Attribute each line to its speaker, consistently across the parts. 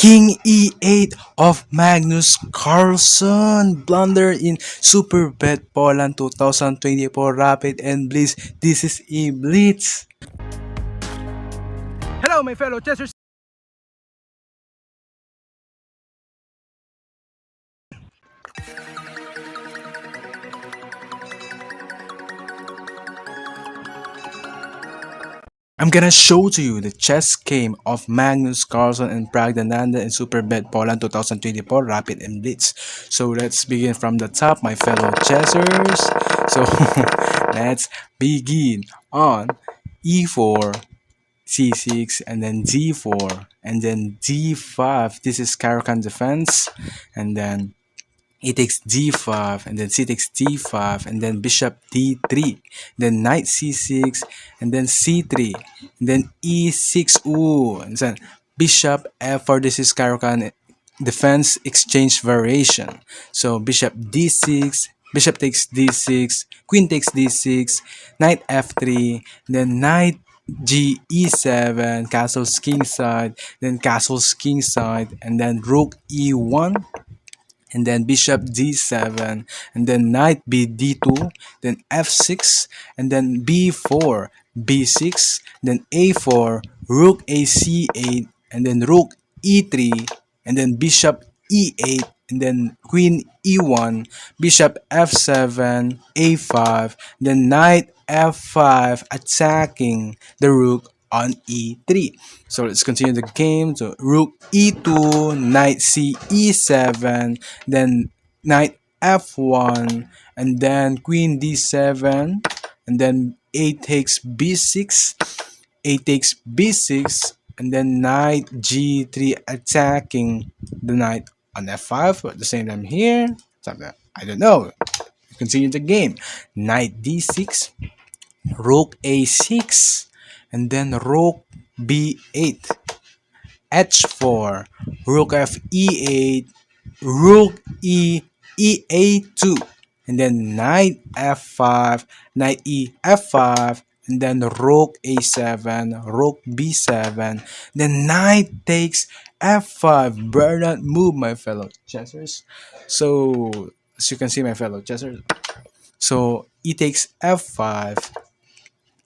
Speaker 1: King E8 of Magnus Carlsen. Blunder in SuperBet Poland 2024 Rapid and Blitz. This is a Blitz. Hello, my fellow chessers. I'm gonna show to you the chess game of Magnus Carlsen and Pragg in SuperBet Poland 2024 Rapid and Blitz. So let's begin from the top, my fellow chessers. So let's begin on E4, C6, and then D4, and then D5. This is Caro-Kann defense, and then E takes d5, and then c takes d5, and then bishop d3, then knight c6, and then c3, and then e6. Ooh, and then bishop f4. This is Caro-Kann defense exchange variation. So bishop d6, bishop takes d6, queen takes d6, knight f3, then knight g e7, castles kingside, then castles kingside, and then rook e1, and then bishop d7, and then knight b d2, then f6, and then b4, b6, then a4, rook a c8, and then rook e3, and then bishop e8, and then queen e1, bishop f7, a5, then knight f5, attacking the rook on e3. So let's continue the game. So rook e2, knight c e7, then knight f1, and then queen d7, and then a takes b6, a takes b6, and then knight g3, attacking the knight on f5. At the same time here, something I don't know. Continue the game. Knight d6, rook a6, and then rook b8, h4, rook f e8, rook e a2, and then knight f5, knight e f5, and then rook a7, rook b7, then knight takes f5. Brilliant move, my fellow chessers. So as you can see, my fellow chessers, so e takes f5,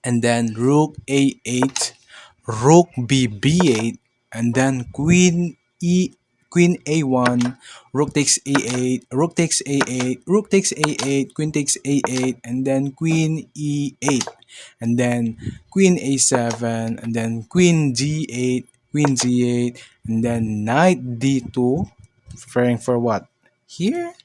Speaker 1: and then rook a8, rook b8, and then queen a1, rook takes a8, rook takes a8, rook takes a8, queen takes a8, and then queen e8, and then queen a7, and then queen g8, queen g8, and then knight d2, preparing for what? Here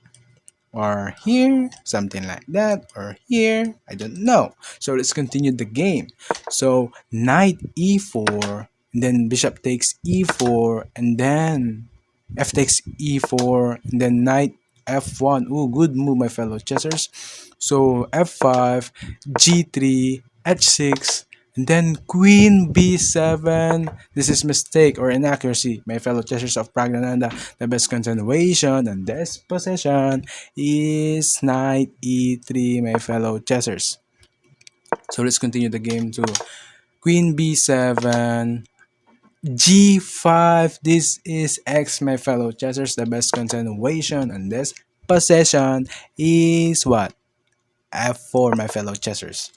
Speaker 1: or here, something like that, or here, I don't know. So let's continue the game. So knight e4, and then bishop takes e4, and then f takes e4, and then knight f1. Ooh, good move, my fellow chessers. So f5, g3, h6, and then queen b7. This is mistake or inaccuracy, my fellow chessers of Pragg. The best continuation and this position is knight e3, my fellow chessers. So let's continue the game to queen b7, g5. This is x, my fellow chessers. The best continuation and this position is what? f4, my fellow chessers.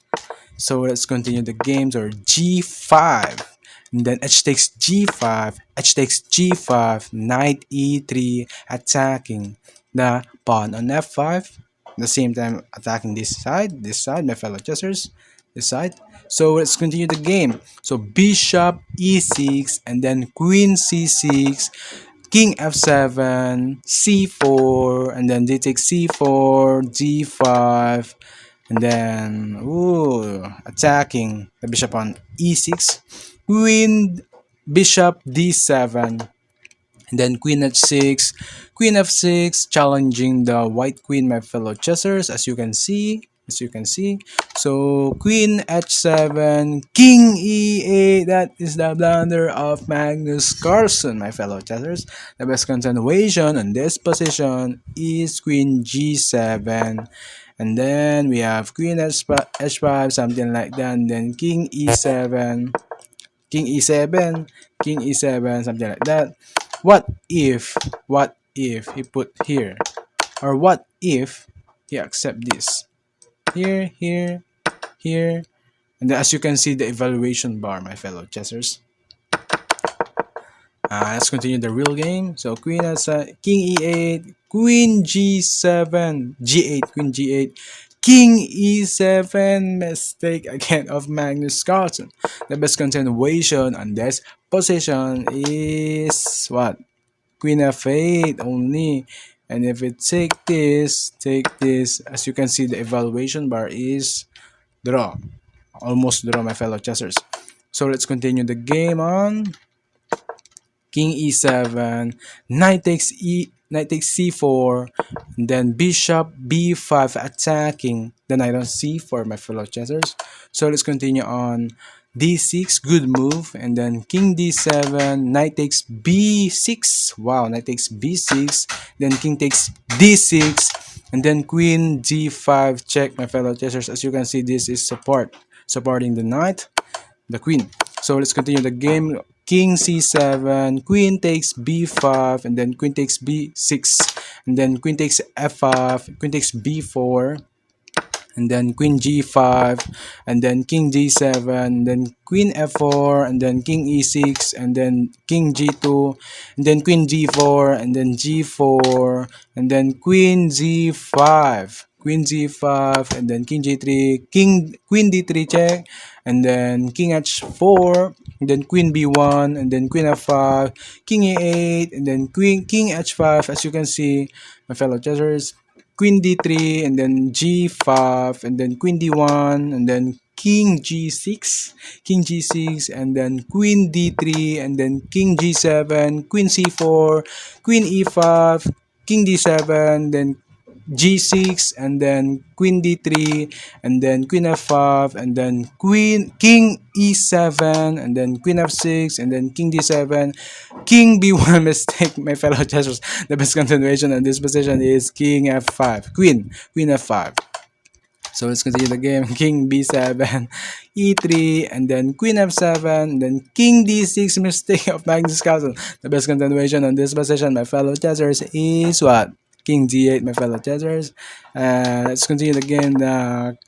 Speaker 1: So let's continue the game to g5, and then h takes g5, h takes g5, knight e3, attacking the pawn on f5. At the same time attacking this side, my fellow chessers, this side. So let's continue the game. So bishop e6, and then queen c6, king f7, c4, and then they take c4, g5, and then attacking the bishop on e6, queen, bishop d7, and then queen h6, queen f6, challenging the white queen, my fellow chessers, as you can see. So queen h7, king e8. That is the blunder of Magnus Carlsen, my fellow chessers. The best continuation in this position is queen g7, and then we have queen h5, something like that, and then king e7, king e7, something like that. what if he put here, or what if he accept this here, here, here, and then as you can see the evaluation bar, my fellow chessers. Let's continue the real game. So queen has king e8, queen g7, g8, queen g8, king e7. Mistake again of Magnus Carlsen. The best continuation on this position is what? Queen f8 only. And if we take this, as you can see, the evaluation bar is draw. Almost draw, my fellow chessers. So let's continue the game on king e7, knight takes c4, and then bishop b5 attacking the knight on c4, my fellow chessers. So let's continue on d6, good move, and then king d7, knight takes b6, wow, knight takes b6, then king takes d6, and then queen d5 check, my fellow chessers. As you can see, this is supporting the knight, the queen. So let's continue the game. King c7, queen takes b5, and then queen takes b6, and then queen takes f5, queen takes b4, and then queen g5, and then king d7, then queen f4, and then king e6, and then king g2, and then queen g4, and then g4, and then queen z5, and then king g3, queen d3 check, and then king h4, and then queen b1, and then queen f5, king e8, and then king h5. As you can see, my fellow chessers, queen d3, and then g5, and then queen d1, and then king g6, and then queen d3, and then king g7, queen c4, queen e5, king d7, then g6, and then queen d3, and then queen f5, and then king e7, and then queen f6, and then king d7, king b1. Mistake, my fellow chessers. The best continuation on this position is king f5, queen f5. So let's continue the game. King b7, e3, and then queen f7, and then king d6. Mistake of Magnus Carlsen. The best continuation on this position, my fellow chessers, is what? King d8, my fellow chessers. Let's continue the game.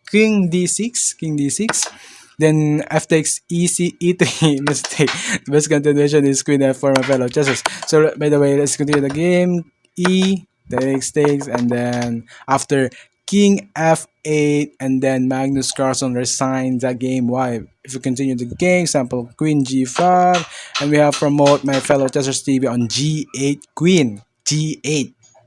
Speaker 1: King d6, then f takes e3. Mistake. The best continuation is queen f4, my fellow chessers. So by the way, let's continue the game. E takes, and then after king f8, and then Magnus Carlsen resigned the game. Why? If you continue the game, example queen g5, and we have promote my fellow chessers TV on g8, queen g8.